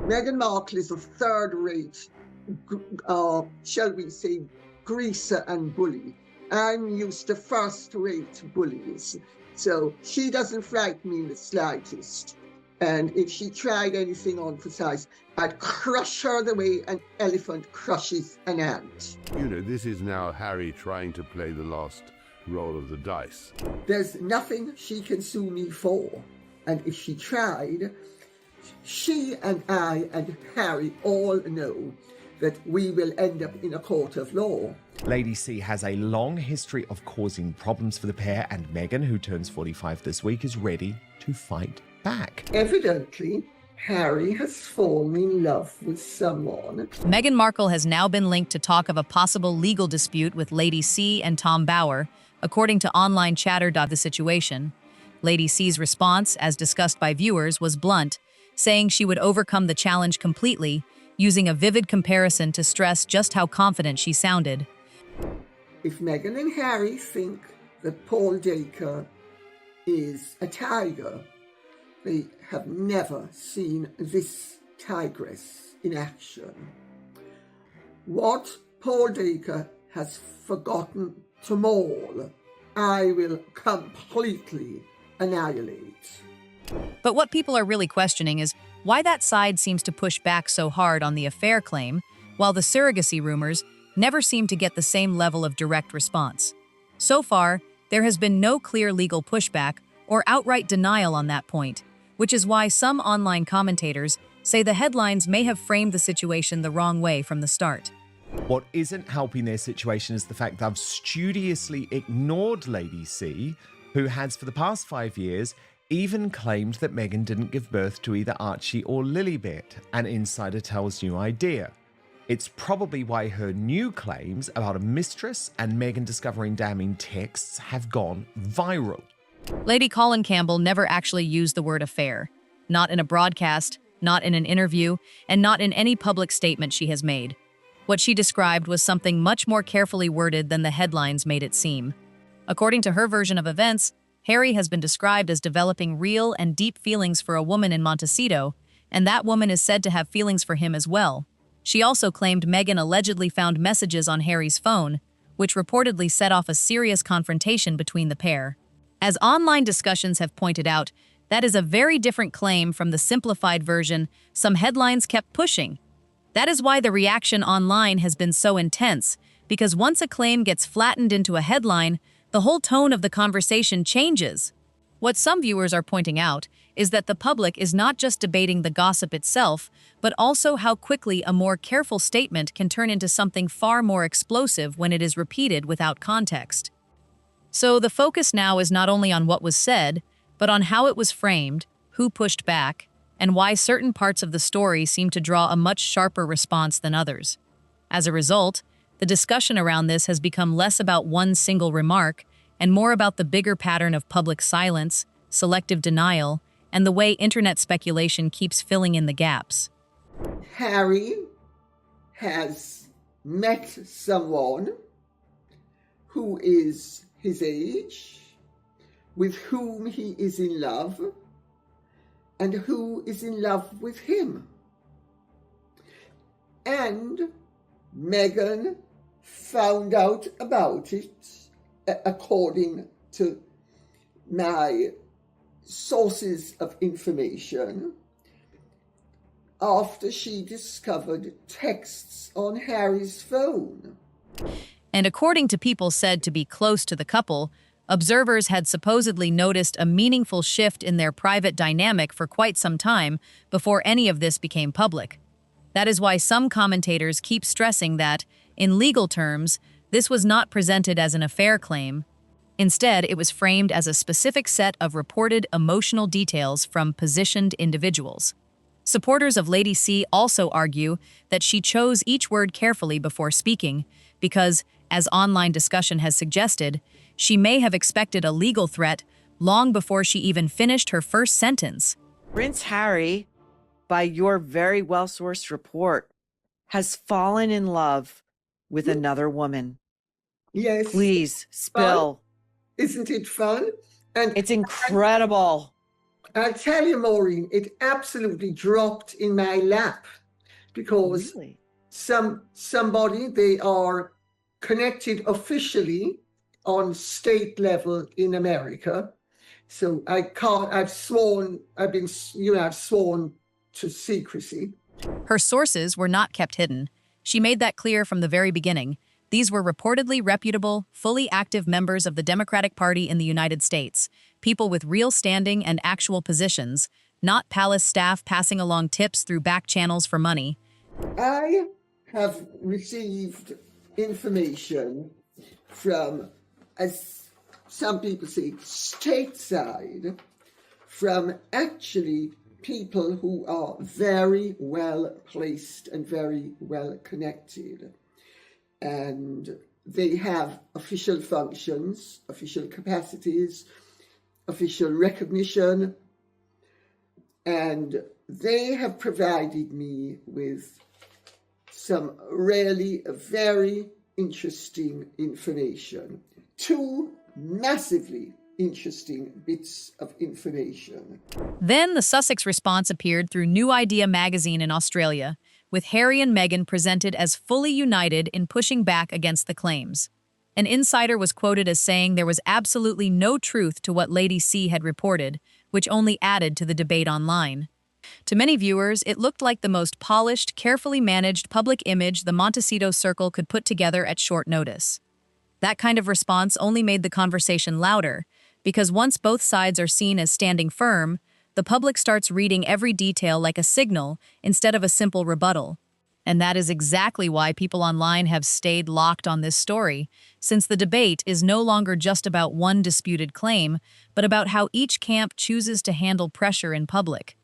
Meghan Markle is a third-rate, shall we say, greaser and bully. I'm used to first-rate bullies. So she doesn't frighten me in the slightest. And if she tried anything unprecise, I'd crush her the way an elephant crushes an ant. You know, this is now Harry trying to play the last roll of the dice. There's nothing she can sue me for. And if she tried, she and I and Harry all know that we will end up in a court of law. Lady C has a long history of causing problems for the pair, and Meghan, who turns 45 this week, is ready to fight back. Evidently, Harry has fallen in love with someone. Meghan Markle has now been linked to talk of a possible legal dispute with Lady C and Tom Bower, according to online chatter. The situation. Lady C's response, as discussed by viewers, was blunt, saying she would overcome the challenge completely, using a vivid comparison to stress just how confident she sounded. If Meghan and Harry think that Paul Dacre is a tiger, they have never seen this tigress in action. What Paul Dacre has forgotten to maul, I will completely annihilate. But what people are really questioning is why that side seems to push back so hard on the affair claim, while the surrogacy rumors never seem to get the same level of direct response. So far, there has been no clear legal pushback or outright denial on that point, which is why some online commentators say the headlines may have framed the situation the wrong way from the start. What isn't helping their situation is the fact they've studiously ignored Lady C, who has for the past 5 years even claimed that Meghan didn't give birth to either Archie or Lilibet, an insider tells New Idea. It's probably why her new claims about a mistress and Meghan discovering damning texts have gone viral. Lady Colin Campbell never actually used the word affair, not in a broadcast, not in an interview, and not in any public statement she has made. What she described was something much more carefully worded than the headlines made it seem. According to her version of events, Harry has been described as developing real and deep feelings for a woman in Montecito, and that woman is said to have feelings for him as well. She also claimed Meghan allegedly found messages on Harry's phone, which reportedly set off a serious confrontation between the pair. As online discussions have pointed out, that is a very different claim from the simplified version some headlines kept pushing. That is why the reaction online has been so intense, because once a claim gets flattened into a headline, the whole tone of the conversation changes. What some viewers are pointing out is that the public is not just debating the gossip itself, but also how quickly a more careful statement can turn into something far more explosive when it is repeated without context. So the focus now is not only on what was said, but on how it was framed, who pushed back, and why certain parts of the story seem to draw a much sharper response than others. As a result, the discussion around this has become less about one single remark and more about the bigger pattern of public silence, selective denial, and the way internet speculation keeps filling in the gaps. Harry has met someone who is his age, with whom he is in love, and who is in love with him. And Meghan found out about it, according to my sources of information, after she discovered texts on Harry's phone. And according to people said to be close to the couple, observers had supposedly noticed a meaningful shift in their private dynamic for quite some time before any of this became public. That is why some commentators keep stressing that, in legal terms, this was not presented as an affair claim. Instead, it was framed as a specific set of reported emotional details from positioned individuals. Supporters of Lady C also argue that she chose each word carefully before speaking because, as online discussion has suggested, she may have expected a legal threat long before she even finished her first sentence. Prince Harry, by your very well-sourced report, has fallen in love with another woman. Yes. Please, spill. Isn't it fun? And it's incredible. I'll tell you, Maureen, it absolutely dropped in my lap because Really? somebody, they are connected officially on state level in America. So I've sworn to secrecy. Her sources were not kept hidden. She made that clear from the very beginning. These were reportedly reputable, fully active members of the Democratic Party in the United States, people with real standing and actual positions, not palace staff passing along tips through back channels for money. I have received information from, as some people say, stateside, from actually people who are very well placed and very well connected. And they have official functions, official capacities, official recognition, and they have provided me with some really very interesting information. Two massively interesting bits of information. Then the Sussex response appeared through New Idea magazine in Australia, with Harry and Meghan presented as fully united in pushing back against the claims. An insider was quoted as saying there was absolutely no truth to what Lady C had reported, which only added to the debate online. To many viewers, it looked like the most polished, carefully managed public image the Montecito Circle could put together at short notice. That kind of response only made the conversation louder, because once both sides are seen as standing firm, the public starts reading every detail like a signal instead of a simple rebuttal. And that is exactly why people online have stayed locked on this story, since the debate is no longer just about one disputed claim, but about how each camp chooses to handle pressure in public.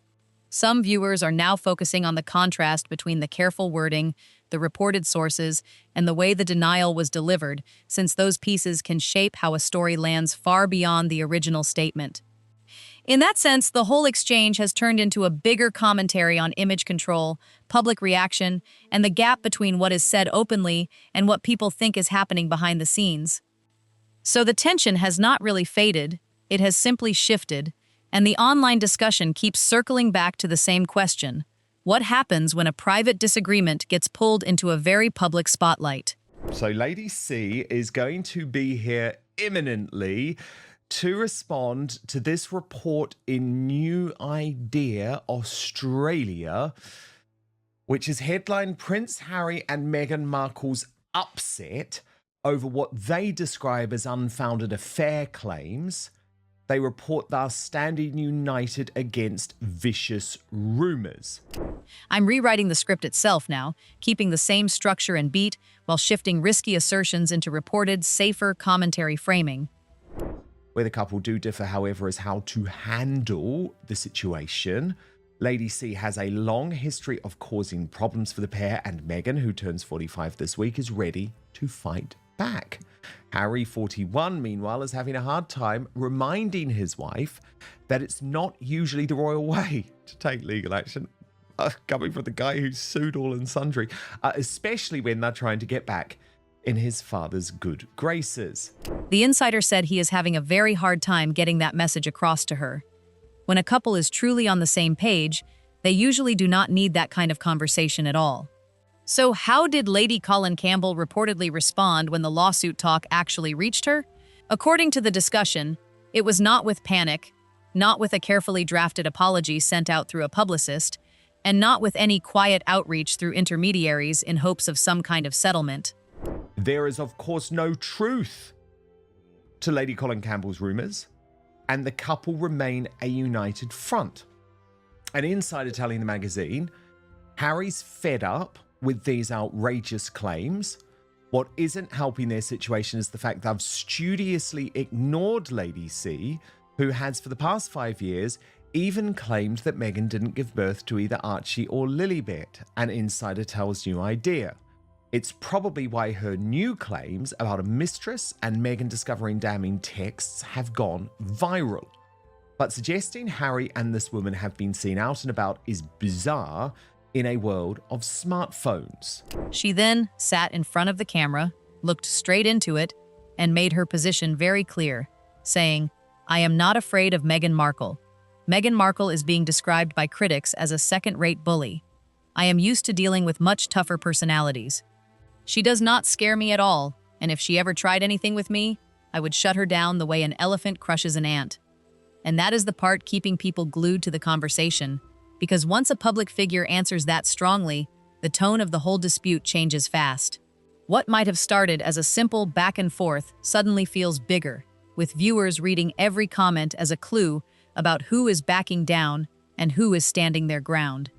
Some viewers are now focusing on the contrast between the careful wording, the reported sources, and the way the denial was delivered, since those pieces can shape how a story lands far beyond the original statement. In that sense, the whole exchange has turned into a bigger commentary on image control, public reaction, and the gap between what is said openly and what people think is happening behind the scenes. So the tension has not really faded, it has simply shifted, and the online discussion keeps circling back to the same question: what happens when a private disagreement gets pulled into a very public spotlight? So Lady C is going to be here imminently to respond to this report in New Idea, Australia, which is headlined Prince Harry and Meghan Markle's upset over what they describe as unfounded affair claims. They report thus standing united against vicious rumours. I'm rewriting the script itself now, keeping the same structure and beat while shifting risky assertions into reported, safer commentary framing. Where the couple do differ, however, is how to handle the situation. Lady C has a long history of causing problems for the pair, and Meghan, who turns 45 this week, is ready to fight back. Harry, 41, meanwhile, is having a hard time reminding his wife that it's not usually the royal way to take legal action, coming from the guy who sued all and sundry, especially when they're trying to get back in his father's good graces. The insider said he is having a very hard time getting that message across to her. When a couple is truly on the same page, they usually do not need that kind of conversation at all. So how did Lady Colin Campbell reportedly respond when the lawsuit talk actually reached her? According to the discussion, it was not with panic, not with a carefully drafted apology sent out through a publicist, and not with any quiet outreach through intermediaries in hopes of some kind of settlement. There is, of course, no truth to Lady Colin Campbell's rumours, and the couple remain a united front. An insider telling the magazine, Harry's fed up with these outrageous claims. What isn't helping their situation is the fact they've studiously ignored Lady C, who has for the past 5 years even claimed that Meghan didn't give birth to either Archie or Lilibet, an insider tells New Idea. It's probably why her new claims about a mistress and Meghan discovering damning texts have gone viral. But suggesting Harry and this woman have been seen out and about is bizarre in a world of smartphones. She then sat in front of the camera, looked straight into it, and made her position very clear, saying, "I am not afraid of Meghan Markle. Meghan Markle is being described by critics as a second-rate bully. I am used to dealing with much tougher personalities. She does not scare me at all, and if she ever tried anything with me, I would shut her down the way an elephant crushes an ant. And that is the part keeping people glued to the conversation, because once a public figure answers that strongly, the tone of the whole dispute changes fast. What might have started as a simple back and forth suddenly feels bigger, with viewers reading every comment as a clue about who is backing down and who is standing their ground.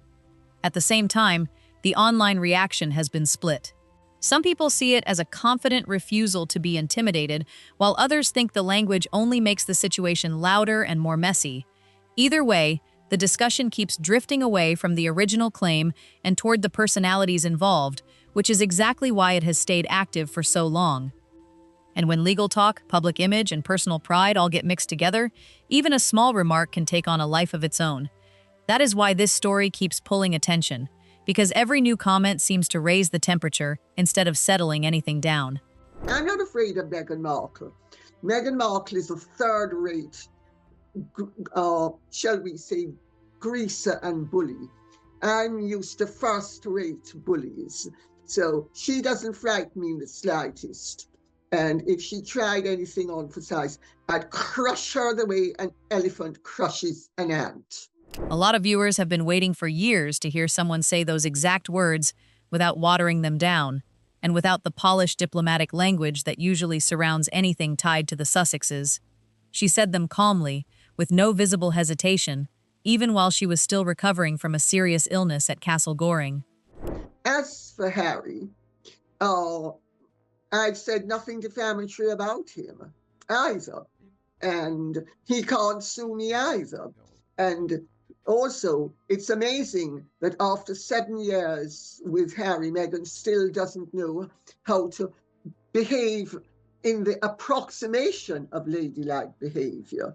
At the same time, the online reaction has been split. Some people see it as a confident refusal to be intimidated, while others think the language only makes the situation louder and more messy. Either way, the discussion keeps drifting away from the original claim and toward the personalities involved, which is exactly why it has stayed active for so long. And when legal talk, public image, and personal pride all get mixed together, even a small remark can take on a life of its own. That is why this story keeps pulling attention, because every new comment seems to raise the temperature instead of settling anything down. I'm not afraid of Meghan Markle. Meghan Markle is a third-rate, shall we say, greaser and bully. I'm used to first-rate bullies. So she doesn't frighten me in the slightest. And if she tried anything on for size, I'd crush her the way an elephant crushes an ant. A lot of viewers have been waiting for years to hear someone say those exact words without watering them down, and without the polished diplomatic language that usually surrounds anything tied to the Sussexes. She said them calmly, with no visible hesitation, even while she was still recovering from a serious illness at Castle Goring. As for Harry, I've said nothing defamatory about him either, and he can't sue me either. And also, it's amazing that after 7 years with Harry, Meghan still doesn't know how to behave in the approximation of ladylike behavior.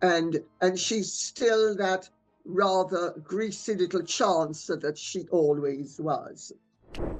And she's still that rather greasy little chancer that she always was.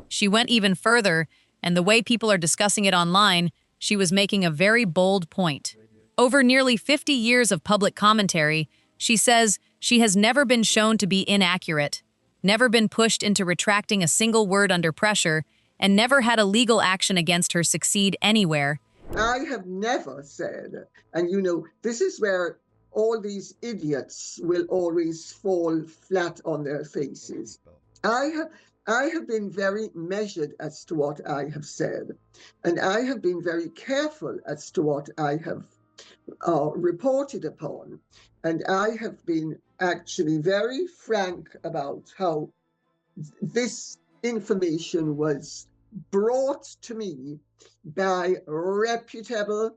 She went even further, and the way people are discussing it online, she was making a very bold point. Over nearly 50 years of public commentary, she says she has never been shown to be inaccurate, never been pushed into retracting a single word under pressure, and never had a legal action against her succeed anywhere. I have never said, and you know, this is where all these idiots will always fall flat on their faces. I have been very measured as to what I have said, and I have been very careful as to what I have reported upon. And I have been actually very frank about how this information was brought to me by reputable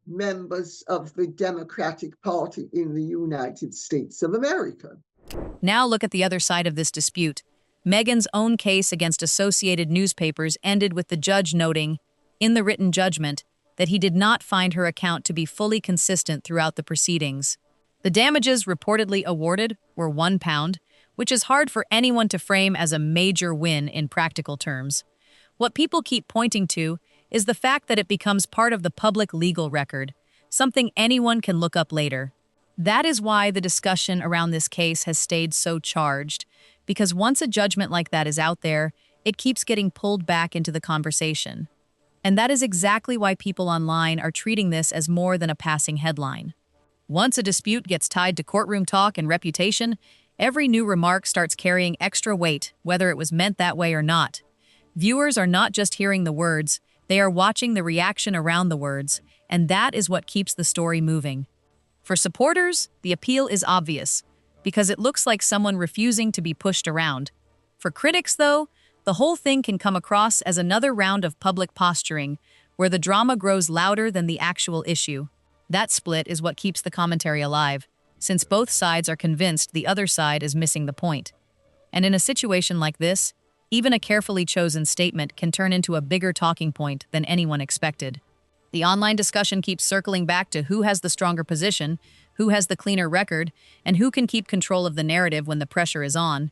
members of the Democratic Party in the United States of America. Now look at the other side of this dispute. Meghan's own case against Associated Newspapers ended with the judge noting, in the written judgment, that he did not find her account to be fully consistent throughout the proceedings. The damages reportedly awarded were £1, which is hard for anyone to frame as a major win in practical terms. What people keep pointing to is the fact that it becomes part of the public legal record, something anyone can look up later. That is why the discussion around this case has stayed so charged, because once a judgment like that is out there, it keeps getting pulled back into the conversation. And that is exactly why people online are treating this as more than a passing headline. Once a dispute gets tied to courtroom talk and reputation, every new remark starts carrying extra weight, whether it was meant that way or not. Viewers are not just hearing the words, they are watching the reaction around the words, and that is what keeps the story moving. For supporters, the appeal is obvious, because it looks like someone refusing to be pushed around. For critics, though, the whole thing can come across as another round of public posturing, where the drama grows louder than the actual issue. That split is what keeps the commentary alive, since both sides are convinced the other side is missing the point. And in a situation like this, even a carefully chosen statement can turn into a bigger talking point than anyone expected. The online discussion keeps circling back to who has the stronger position, who has the cleaner record, and who can keep control of the narrative when the pressure is on.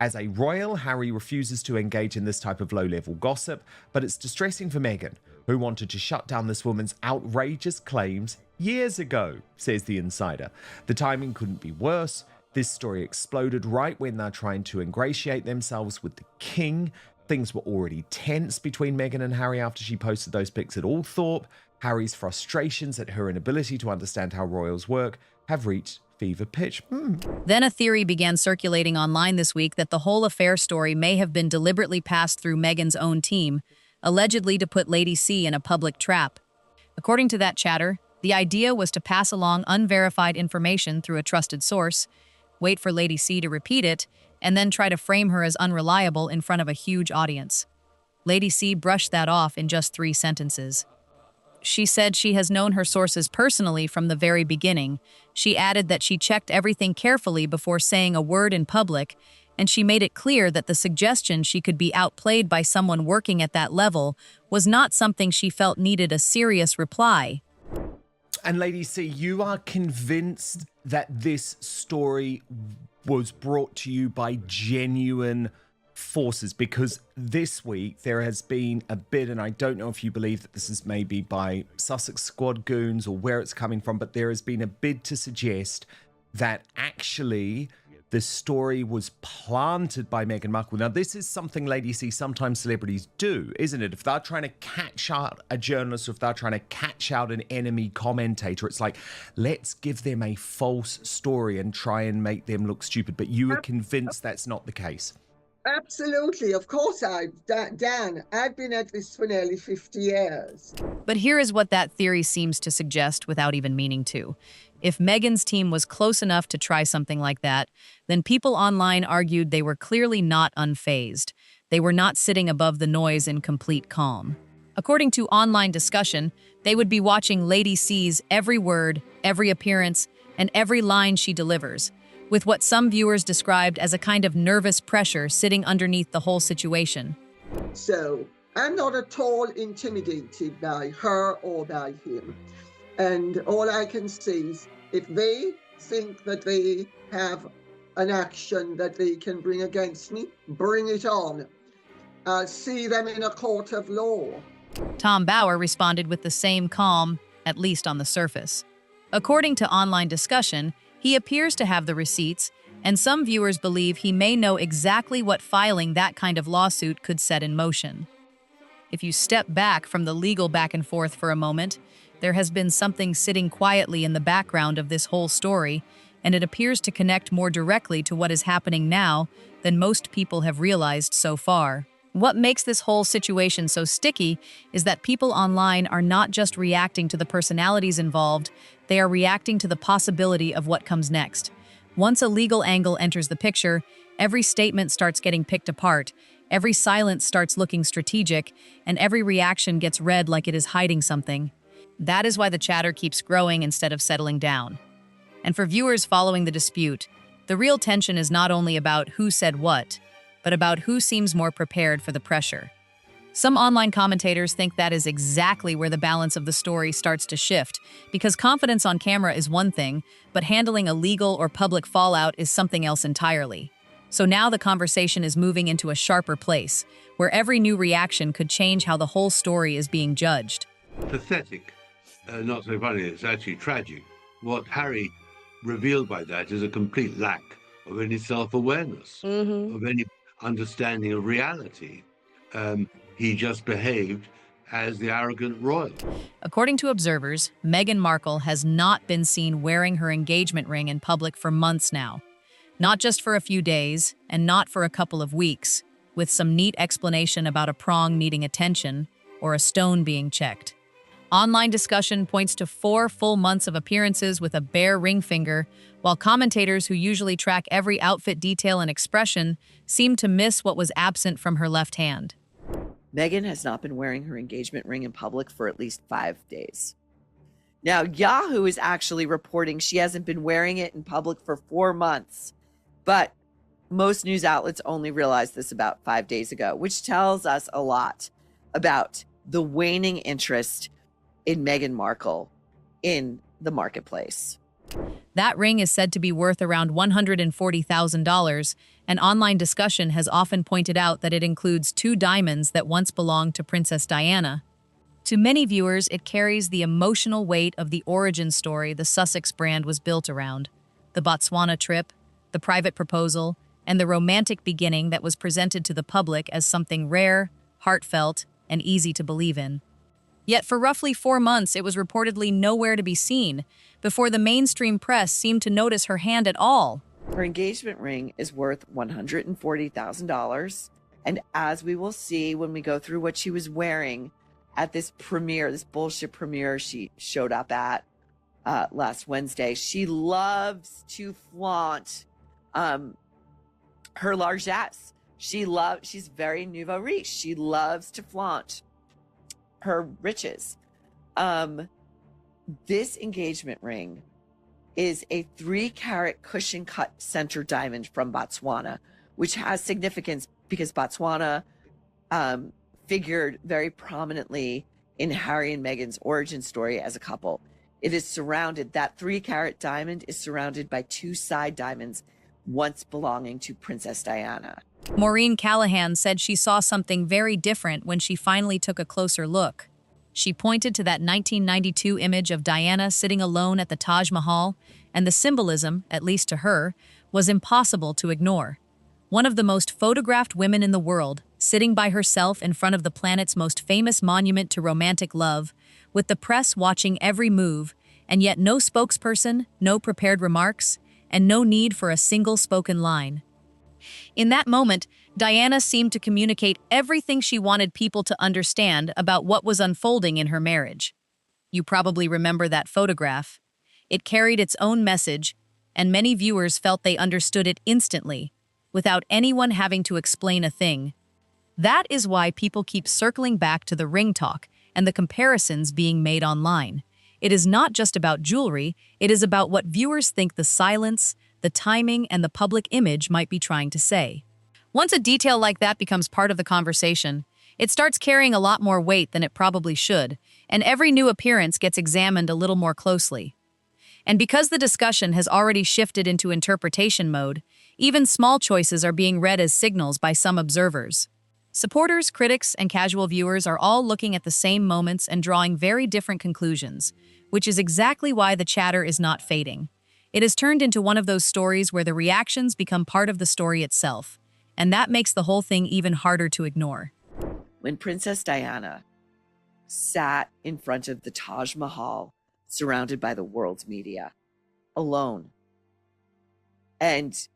As a royal, Harry refuses to engage in this type of low-level gossip, but it's distressing for Meghan, who wanted to shut down this woman's outrageous claims years ago, says the insider. The timing couldn't be worse. This story exploded right when they're trying to ingratiate themselves with the king. Things were already tense between Meghan and Harry after she posted those pics at Althorpe. Harry's frustrations at her inability to understand how royals work have reached fever pitch. Then a theory began circulating online this week that the whole affair story may have been deliberately passed through Meghan's own team, allegedly to put Lady C in a public trap. According to that chatter, the idea was to pass along unverified information through a trusted source, wait for Lady C to repeat it, and then try to frame her as unreliable in front of a huge audience. Lady C brushed that off in just 3 sentences. She said she has known her sources personally from the very beginning. She added that she checked everything carefully before saying a word in public, and she made it clear that the suggestion she could be outplayed by someone working at that level was not something she felt needed a serious reply. And Lady C, you are convinced that this story was brought to you by genuine forces, because this week there has been a bit, and I don't know if you believe that this is maybe by Sussex Squad goons or where it's coming from, but there has been a bid to suggest that actually the story was planted by Meghan Markle. Now, this is something, Lady C, sometimes celebrities do, isn't it? If they're trying to catch out a journalist, or if they're trying to catch out an enemy commentator, it's like, let's give them a false story and try and make them look stupid. But you are convinced that's not the case. Absolutely. Of course, Dan, I've been at this for nearly 50 years. But here is what that theory seems to suggest without even meaning to. If Meghan's team was close enough to try something like that, then people online argued they were clearly not unfazed. They were not sitting above the noise in complete calm. According to online discussion, they would be watching Lady C's every word, every appearance, and every line she delivers, with what some viewers described as a kind of nervous pressure sitting underneath the whole situation. So I'm not at all intimidated by her or by him. And all I can say is, if they think that they have an action that they can bring against me, bring it on. I'll see them in a court of law. Tom Bauer responded with the same calm, at least on the surface. According to online discussion, he appears to have the receipts, and some viewers believe he may know exactly what filing that kind of lawsuit could set in motion. If you step back from the legal back and forth for a moment, there has been something sitting quietly in the background of this whole story, and it appears to connect more directly to what is happening now than most people have realized so far. What makes this whole situation so sticky is that people online are not just reacting to the personalities involved, they are reacting to the possibility of what comes next. Once a legal angle enters the picture, every statement starts getting picked apart, every silence starts looking strategic, and every reaction gets read like it is hiding something. That is why the chatter keeps growing instead of settling down. And for viewers following the dispute, the real tension is not only about who said what, but about who seems more prepared for the pressure. Some online commentators think that is exactly where the balance of the story starts to shift, because confidence on camera is one thing, but handling a legal or public fallout is something else entirely. So now the conversation is moving into a sharper place, where every new reaction could change how the whole story is being judged. Pathetic. Not so funny, it's actually tragic. What Harry revealed by that is a complete lack of any self-awareness, of any understanding of reality. He just behaved as the arrogant royal. According to observers, Meghan Markle has not been seen wearing her engagement ring in public for months now. Not just for a few days, and not for a couple of weeks, with some neat explanation about a prong needing attention or a stone being checked. Online discussion points to 4 full months of appearances with a bare ring finger, while commentators who usually track every outfit detail and expression seem to miss what was absent from her left hand. Meghan has not been wearing her engagement ring in public for at least 5 days. Now, Yahoo is actually reporting she hasn't been wearing it in public for 4 months, but most news outlets only realized this about 5 days ago, which tells us a lot about the waning interest in Meghan Markle in the marketplace. That ring is said to be worth around $140,000, and online discussion has often pointed out that it includes 2 diamonds that once belonged to Princess Diana. To many viewers, it carries the emotional weight of the origin story the Sussex brand was built around: the Botswana trip, the private proposal, and the romantic beginning that was presented to the public as something rare, heartfelt, and easy to believe in. Yet for roughly 4 months, it was reportedly nowhere to be seen before the mainstream press seemed to notice her hand at all. Her engagement ring is worth $140,000. And as we will see when we go through what she was wearing at this premiere, this bullshit premiere she showed up at last Wednesday, she loves to flaunt her largesse. She's very nouveau riche. She loves to flaunt her riches. This engagement ring is a 3-carat cushion cut center diamond from Botswana, which has significance because Botswana figured very prominently in Harry and Meghan's origin story as a couple. It is surrounded, that 3-carat diamond is surrounded by 2 side diamonds once belonging to Princess Diana. Maureen Callahan said she saw something very different when she finally took a closer look. She pointed to that 1992 image of Diana sitting alone at the Taj Mahal, and the symbolism, at least to her, was impossible to ignore. One of the most photographed women in the world, sitting by herself in front of the planet's most famous monument to romantic love, with the press watching every move, and yet no spokesperson, no prepared remarks, and no need for a single spoken line. In that moment, Diana seemed to communicate everything she wanted people to understand about what was unfolding in her marriage. You probably remember that photograph. It carried its own message, and many viewers felt they understood it instantly, without anyone having to explain a thing. That is why people keep circling back to the ring talk and the comparisons being made online. It is not just about jewelry, it is about what viewers think the silence, the timing, and the public image might be trying to say. Once a detail like that becomes part of the conversation, it starts carrying a lot more weight than it probably should, and every new appearance gets examined a little more closely. And because the discussion has already shifted into interpretation mode, even small choices are being read as signals by some observers. Supporters, critics, and casual viewers are all looking at the same moments and drawing very different conclusions, which is exactly why the chatter is not fading. It has turned into one of those stories where the reactions become part of the story itself, and that makes the whole thing even harder to ignore. When Princess Diana sat in front of the Taj Mahal, surrounded by the world's media, alone, and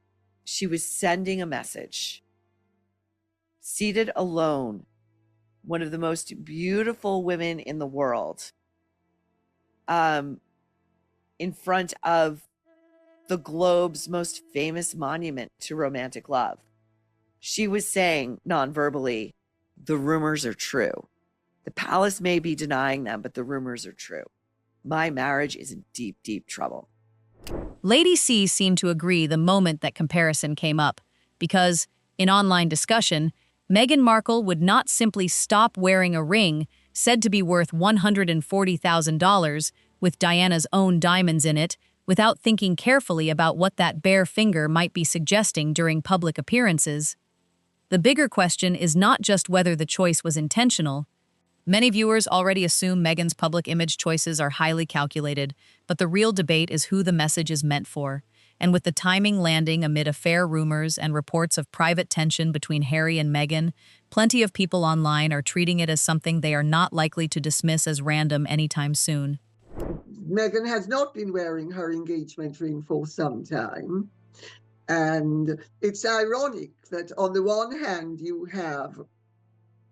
she was sending a message, seated alone, one of the most beautiful women in the world, in front of the globe's most famous monument to romantic love. She was saying non-verbally, the rumors are true. The palace may be denying them, but the rumors are true. My marriage is in deep, deep trouble. Lady C seemed to agree the moment that comparison came up, because, in online discussion, Meghan Markle would not simply stop wearing a ring said to be worth $140,000 with Diana's own diamonds in it, without thinking carefully about what that bare finger might be suggesting during public appearances. The bigger question is not just whether the choice was intentional. Many viewers already assume Meghan's public image choices are highly calculated, but the real debate is who the message is meant for. And with the timing landing amid affair rumors and reports of private tension between Harry and Meghan, plenty of people online are treating it as something they are not likely to dismiss as random anytime soon. Meghan has not been wearing her engagement ring for some time. And it's ironic that on the one hand, you have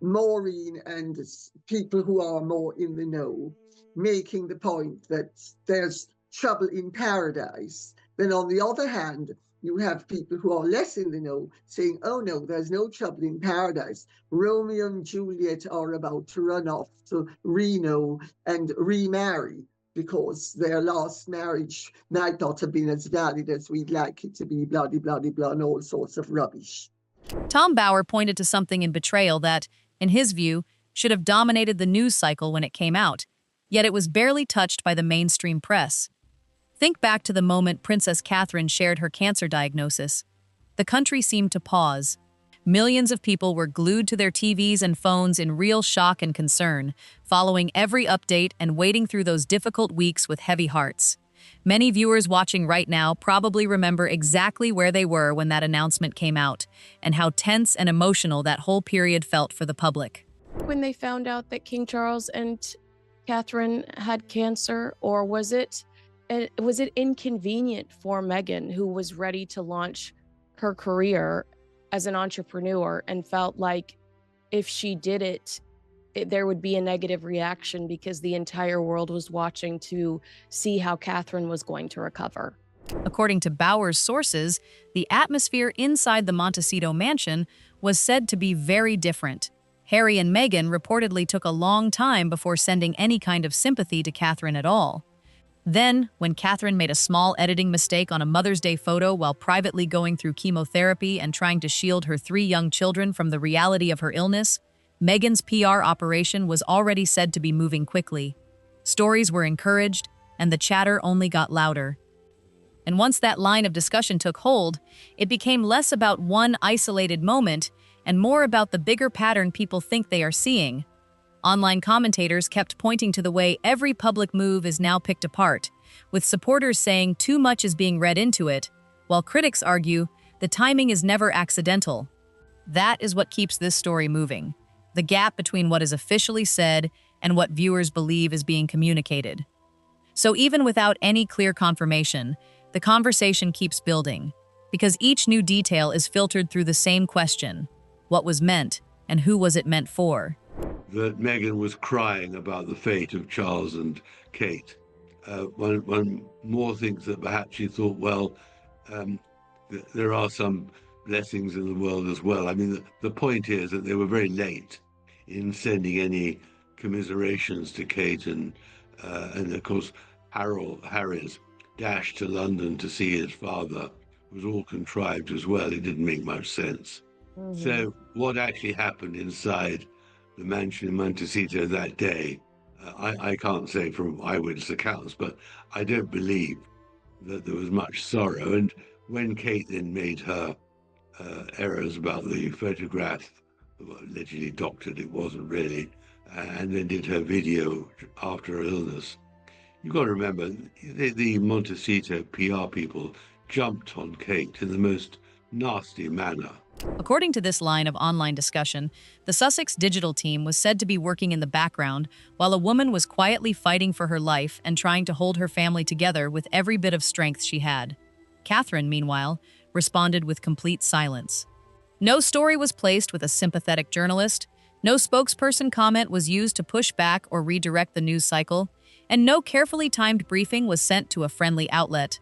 Maureen and people who are more in the know making the point that there's trouble in paradise. Then on the other hand, you have people who are less in the know saying, oh no, there's no trouble in paradise. Romeo and Juliet are about to run off to Reno and remarry, because their last marriage might not have been as valid as we'd like it to be, blah, blah, blah, blah, and all sorts of rubbish. Tom Bauer pointed to something in Betrayal that, in his view, should have dominated the news cycle when it came out, yet it was barely touched by the mainstream press. Think back to the moment Princess Catherine shared her cancer diagnosis. The country seemed to pause. Millions of people were glued to their TVs and phones in real shock and concern, following every update and waiting through those difficult weeks with heavy hearts. Many viewers watching right now probably remember exactly where they were when that announcement came out, and how tense and emotional that whole period felt for the public. When they found out that King Charles and Catherine had cancer, or was it inconvenient for Meghan, who was ready to launch her career as an entrepreneur and felt like if she did it, there would be a negative reaction because the entire world was watching to see how Catherine was going to recover? According to Bauer's sources, the atmosphere inside the Montecito mansion was said to be very different. Harry and Meghan reportedly took a long time before sending any kind of sympathy to Catherine at all. Then, when Catherine made a small editing mistake on a Mother's Day photo while privately going through chemotherapy and trying to shield her 3 young children from the reality of her illness, Meghan's PR operation was already said to be moving quickly. Stories were encouraged, and the chatter only got louder. And once that line of discussion took hold, it became less about one isolated moment and more about the bigger pattern people think they are seeing. Online commentators kept pointing to the way every public move is now picked apart, with supporters saying too much is being read into it, while critics argue the timing is never accidental. That is what keeps this story moving, the gap between what is officially said and what viewers believe is being communicated. So even without any clear confirmation, the conversation keeps building, because each new detail is filtered through the same question: what was meant, and who was it meant for? That Meghan was crying about the fate of Charles and Kate. One more thinks that perhaps she thought, well, there are some blessings in the world as well. I mean, the point is that they were very late in sending any commiserations to Kate, and of course Harry's dash to London to see his father was all contrived as well. It didn't make much sense. Mm-hmm. So what actually happened inside the mansion in Montecito that day, I can't say from eyewitness accounts, but I don't believe that there was much sorrow. And when Kate then made her errors about the photograph, allegedly doctored, it wasn't really, and then did her video after her illness, you've got to remember, the Montecito PR people jumped on Kate in the most nasty manner. According to this line of online discussion, the Sussex digital team was said to be working in the background while a woman was quietly fighting for her life and trying to hold her family together with every bit of strength she had. Catherine, meanwhile, responded with complete silence. No story was placed with a sympathetic journalist, no spokesperson comment was used to push back or redirect the news cycle, and no carefully timed briefing was sent to a friendly outlet.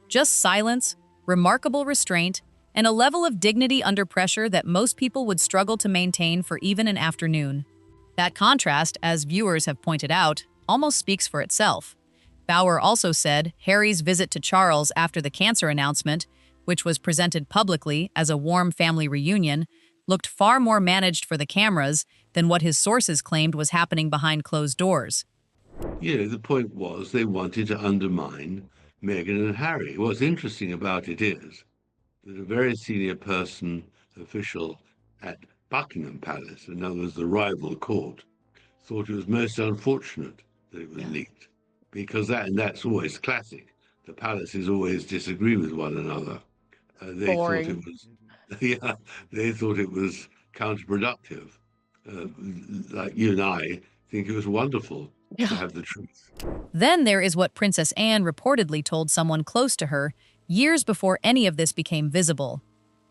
Just silence, remarkable restraint, and a level of dignity under pressure that most people would struggle to maintain for even an afternoon. That contrast, as viewers have pointed out, almost speaks for itself. Bauer also said Harry's visit to Charles after the cancer announcement, which was presented publicly as a warm family reunion, looked far more managed for the cameras than what his sources claimed was happening behind closed doors. The point was they wanted to undermine Meghan and Harry. What's interesting about it is that a very senior official at Buckingham Palace, in other words, the rival court, thought it was most unfortunate that it was leaked, because that's always classic. The palaces always disagree with one another. They thought it was counterproductive. Like you and I think it was wonderful to have the truth. Then there is what Princess Anne reportedly told someone close to her years before any of this became visible.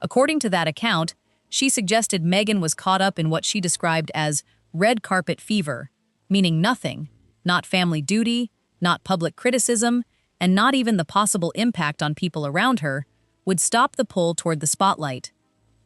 According to that account, she suggested Meghan was caught up in what she described as red carpet fever, meaning nothing, not family duty, not public criticism, and not even the possible impact on people around her, would stop the pull toward the spotlight.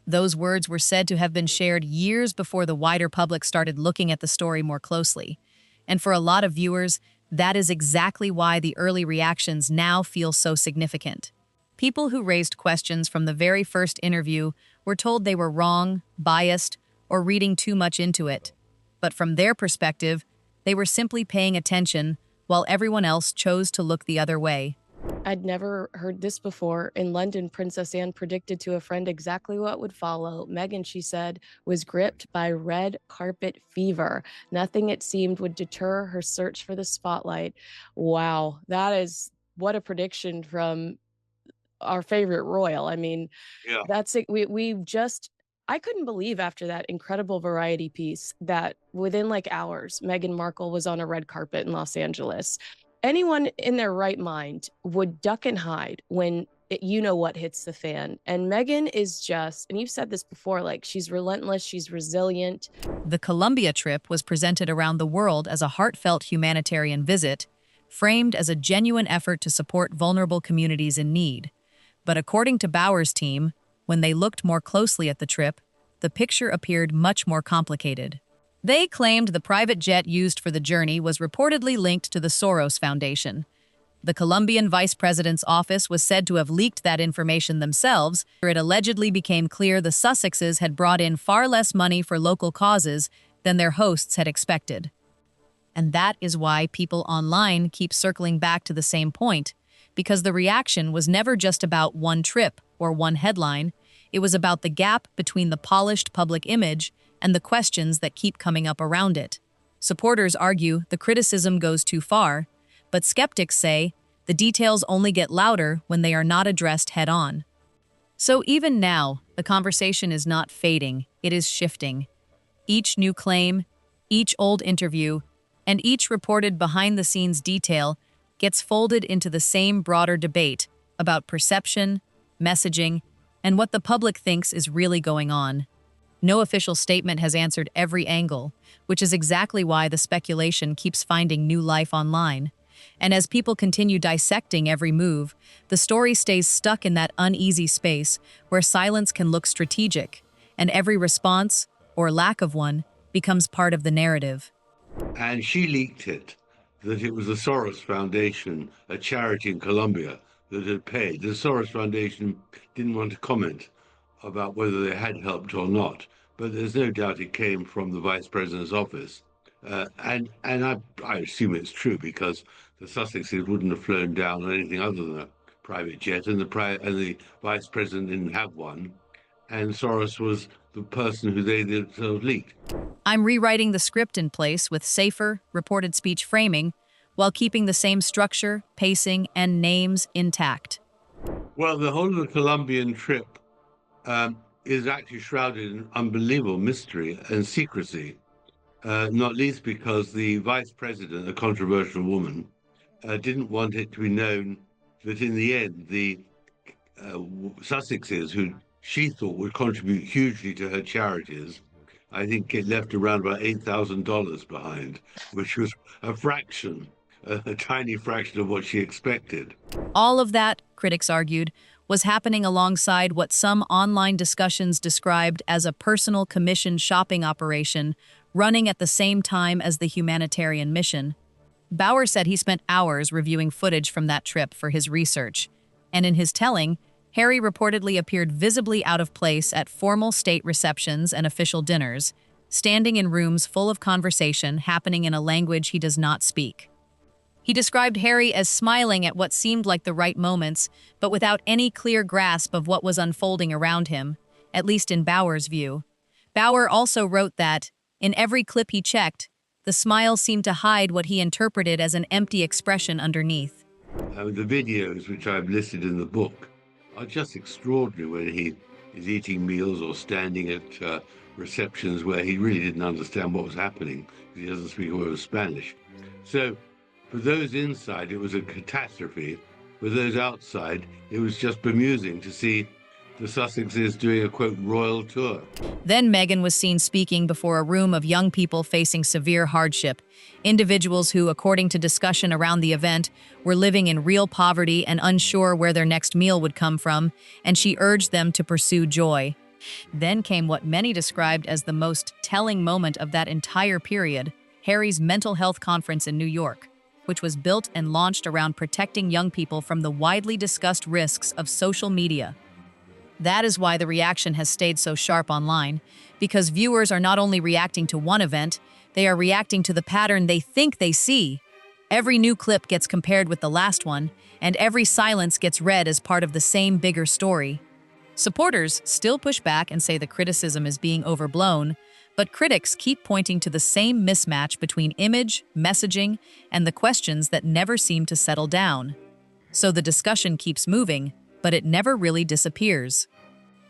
Those words were said to have been shared years before the wider public started looking at the story more closely. And for a lot of viewers, that is exactly why the early reactions now feel so significant. People who raised questions from the very first interview were told they were wrong, biased, or reading too much into it. But from their perspective, they were simply paying attention while everyone else chose to look the other way. I'd never heard this before. In London, Princess Anne predicted to a friend exactly what would follow. Meghan, she said, was gripped by red carpet fever. Nothing, it seemed, would deter her search for the spotlight. Wow, that is what a prediction from our favorite royal. I mean, Yeah. that's it. I couldn't believe after that incredible Variety piece that within like hours, Meghan Markle was on a red carpet in Los Angeles. Anyone in their right mind would duck and hide when you know what hits the fan. And Meghan is just, and you've said this before, like she's relentless, she's resilient. The Colombia trip was presented around the world as a heartfelt humanitarian visit, framed as a genuine effort to support vulnerable communities in need. But according to Bauer's team, when they looked more closely at the trip, the picture appeared much more complicated. They claimed the private jet used for the journey was reportedly linked to the Soros Foundation. The Colombian vice president's office was said to have leaked that information themselves, where it allegedly became clear the Sussexes had brought in far less money for local causes than their hosts had expected. And that is why people online keep circling back to the same point, because the reaction was never just about one trip or one headline. It was about the gap between the polished public image and the questions that keep coming up around it. Supporters argue the criticism goes too far, but skeptics say the details only get louder when they are not addressed head-on. So even now, the conversation is not fading, it is shifting. Each new claim, each old interview, and each reported behind-the-scenes detail gets folded into the same broader debate about perception, messaging, and what the public thinks is really going on. No official statement has answered every angle, which is exactly why the speculation keeps finding new life online. And as people continue dissecting every move, the story stays stuck in that uneasy space where silence can look strategic, and every response, or lack of one, becomes part of the narrative. And she leaked it, that it was the Soros Foundation, a charity in Colombia, that had paid. The Soros Foundation didn't want to comment about whether they had helped or not, but there's no doubt it came from the vice president's office. And I assume it's true because the Sussexes wouldn't have flown down on anything other than a private jet, and the vice president didn't have one, and Soros was the person who they themselves leaked. I'm rewriting the script in place with safer, reported speech framing, while keeping the same structure, pacing, and names intact. Well, the whole of the Colombian trip is actually shrouded in unbelievable mystery and secrecy, not least because the vice president, a controversial woman, didn't want it to be known that in the end, the Sussexes, who she thought would contribute hugely to her charities, I think it left around about $8,000 behind, which was a fraction, a tiny fraction of what she expected. All of that, critics argued, was happening alongside what some online discussions described as a personal commission shopping operation running at the same time as the humanitarian mission. Bauer said he spent hours reviewing footage from that trip for his research, and in his telling, Harry reportedly appeared visibly out of place at formal state receptions and official dinners, standing in rooms full of conversation happening in a language he does not speak. He described Harry as smiling at what seemed like the right moments, but without any clear grasp of what was unfolding around him, at least in Bauer's view. Bauer also wrote that, in every clip he checked, the smile seemed to hide what he interpreted as an empty expression underneath. The videos, which I've listed in the book, are just extraordinary when he is eating meals or standing at receptions where he really didn't understand what was happening because he doesn't speak a word of Spanish. So for those inside, it was a catastrophe. For those outside, it was just bemusing to see the Sussexes doing a, quote, royal tour. Then Meghan was seen speaking before a room of young people facing severe hardship, individuals who, according to discussion around the event, were living in real poverty and unsure where their next meal would come from, and she urged them to pursue joy. Then came what many described as the most telling moment of that entire period, Harry's mental health conference in New York, which was built and launched around protecting young people from the widely discussed risks of social media. That is why the reaction has stayed so sharp online, because viewers are not only reacting to one event, they are reacting to the pattern they think they see. Every new clip gets compared with the last one, and every silence gets read as part of the same bigger story. Supporters still push back and say the criticism is being overblown, but critics keep pointing to the same mismatch between image, messaging, and the questions that never seem to settle down. So the discussion keeps moving, but it never really disappears.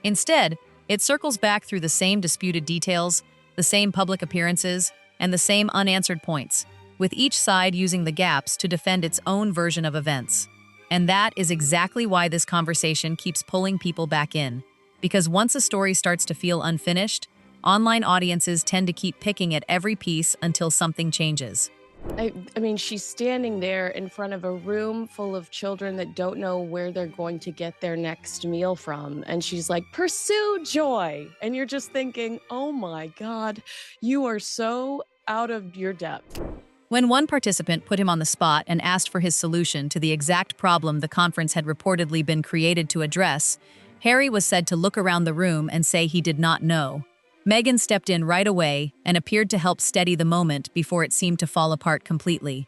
Instead, it circles back through the same disputed details, the same public appearances, and the same unanswered points, with each side using the gaps to defend its own version of events. And that is exactly why this conversation keeps pulling people back in. Because once a story starts to feel unfinished, online audiences tend to keep picking at every piece until something changes. I mean, she's standing there in front of a room full of children that don't know where they're going to get their next meal from. And she's like, pursue joy. And you're just thinking, oh my God, you are so out of your depth. When one participant put him on the spot and asked for his solution to the exact problem the conference had reportedly been created to address, Harry was said to look around the room and say he did not know. Meghan stepped in right away and appeared to help steady the moment before it seemed to fall apart completely.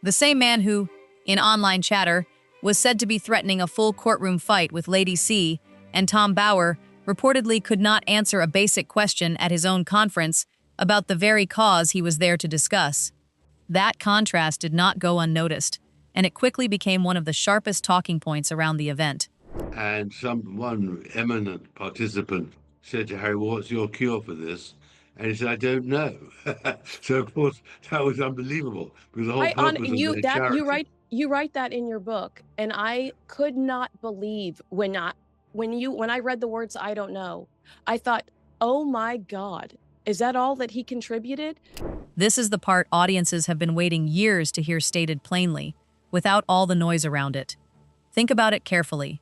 The same man who, in online chatter, was said to be threatening a full courtroom fight with Lady C and Tom Bower reportedly could not answer a basic question at his own conference about the very cause he was there to discuss. That contrast did not go unnoticed, and it quickly became one of the sharpest talking points around the event. And one eminent participant said to Harry, what's your cure for this? And he said, I don't know. So, of course, that was unbelievable, because the whole purpose of the charity... You write that in your book, and I could not believe when I read the words, I don't know, I thought, oh my God, is that all that he contributed? This is the part audiences have been waiting years to hear stated plainly, without all the noise around it. Think about it carefully.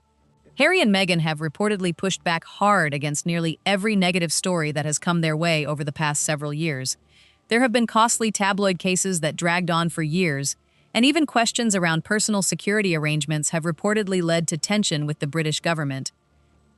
Harry and Meghan have reportedly pushed back hard against nearly every negative story that has come their way over the past several years. There have been costly tabloid cases that dragged on for years, and even questions around personal security arrangements have reportedly led to tension with the British government.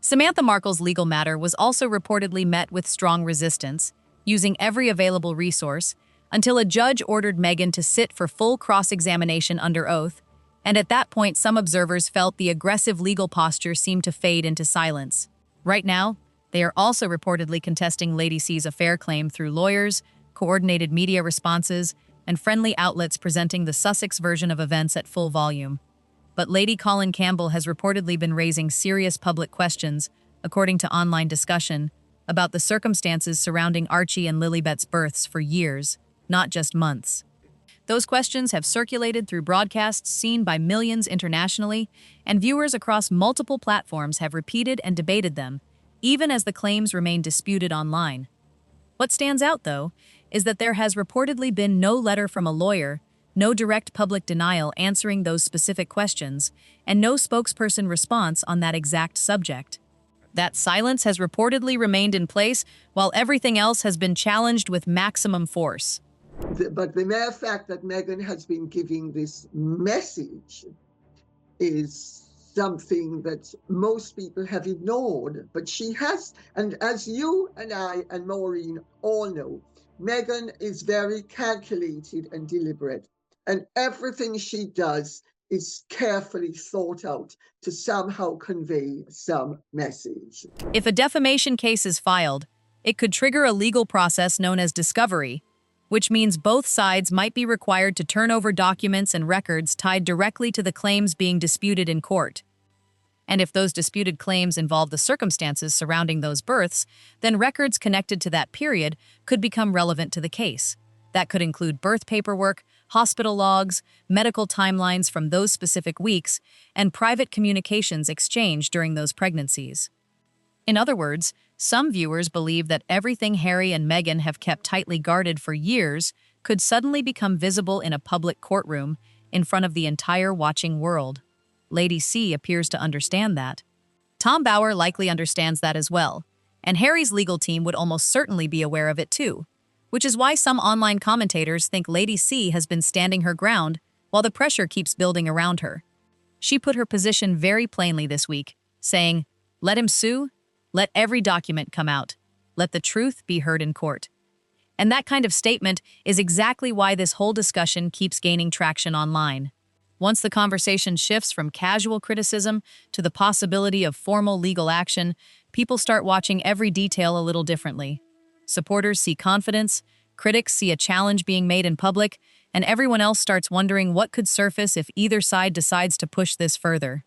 Samantha Markle's legal matter was also reportedly met with strong resistance, using every available resource, until a judge ordered Meghan to sit for full cross-examination under oath, and at that point some observers felt the aggressive legal posture seemed to fade into silence. Right now, they are also reportedly contesting Lady C's affair claim through lawyers, coordinated media responses, and friendly outlets presenting the Sussex version of events at full volume. But Lady Colin Campbell has reportedly been raising serious public questions, according to online discussion, about the circumstances surrounding Archie and Lilibet's births for years, not just months. Those questions have circulated through broadcasts seen by millions internationally, and viewers across multiple platforms have repeated and debated them, even as the claims remain disputed online. What stands out, though, is that there has reportedly been no letter from a lawyer, no direct public denial answering those specific questions, and no spokesperson response on that exact subject. That silence has reportedly remained in place while everything else has been challenged with maximum force. But the mere fact that Meghan has been giving this message is something that most people have ignored. But she has, and as you and I and Maureen all know, Meghan is very calculated and deliberate. And everything she does is carefully thought out to somehow convey some message. If a defamation case is filed, it could trigger a legal process known as discovery, which means both sides might be required to turn over documents and records tied directly to the claims being disputed in court. And if those disputed claims involve the circumstances surrounding those births, then records connected to that period could become relevant to the case. That could include birth paperwork, hospital logs, medical timelines from those specific weeks, and private communications exchanged during those pregnancies. In other words, some viewers believe that everything Harry and Meghan have kept tightly guarded for years could suddenly become visible in a public courtroom in front of the entire watching world. Lady C appears to understand that. Tom Bower likely understands that as well, and Harry's legal team would almost certainly be aware of it too, which is why some online commentators think Lady C has been standing her ground while the pressure keeps building around her. She put her position very plainly this week, saying, "Let him sue. Let every document come out. Let the truth be heard in court." And that kind of statement is exactly why this whole discussion keeps gaining traction online. Once the conversation shifts from casual criticism to the possibility of formal legal action, people start watching every detail a little differently. Supporters see confidence, critics see a challenge being made in public, and everyone else starts wondering what could surface if either side decides to push this further.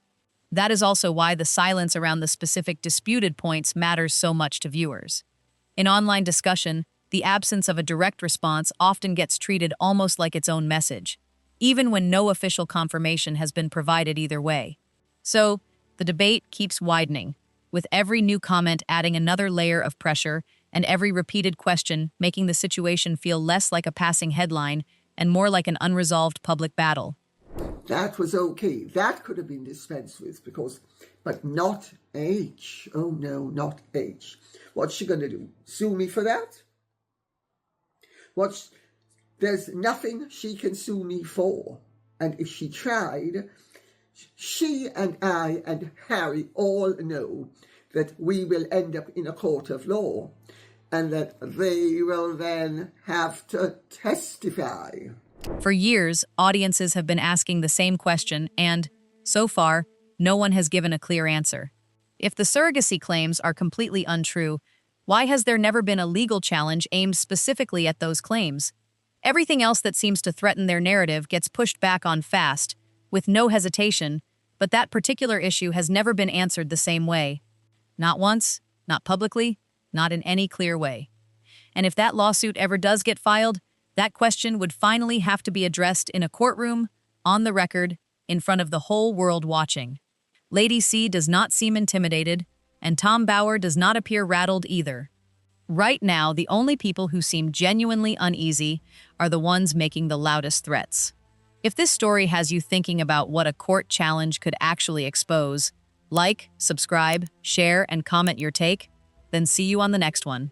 That is also why the silence around the specific disputed points matters so much to viewers. In online discussion, the absence of a direct response often gets treated almost like its own message, even when no official confirmation has been provided either way. So, the debate keeps widening, with every new comment adding another layer of pressure and every repeated question making the situation feel less like a passing headline and more like an unresolved public battle. That was okay. That could have been dispensed with but not H. Oh no, not H. What's she going to do? Sue me for that? There's nothing she can sue me for. And if she tried, she and I and Harry all know that we will end up in a court of law and that they will then have to testify. For years, audiences have been asking the same question and, so far, no one has given a clear answer. If the surrogacy claims are completely untrue, why has there never been a legal challenge aimed specifically at those claims? Everything else that seems to threaten their narrative gets pushed back on fast, with no hesitation, but that particular issue has never been answered the same way. Not once, not publicly, not in any clear way. And if that lawsuit ever does get filed, that question would finally have to be addressed in a courtroom, on the record, in front of the whole world watching. Lady C does not seem intimidated, and Tom Bauer does not appear rattled either. Right now, the only people who seem genuinely uneasy are the ones making the loudest threats. If this story has you thinking about what a court challenge could actually expose, like, subscribe, share, and comment your take, then see you on the next one.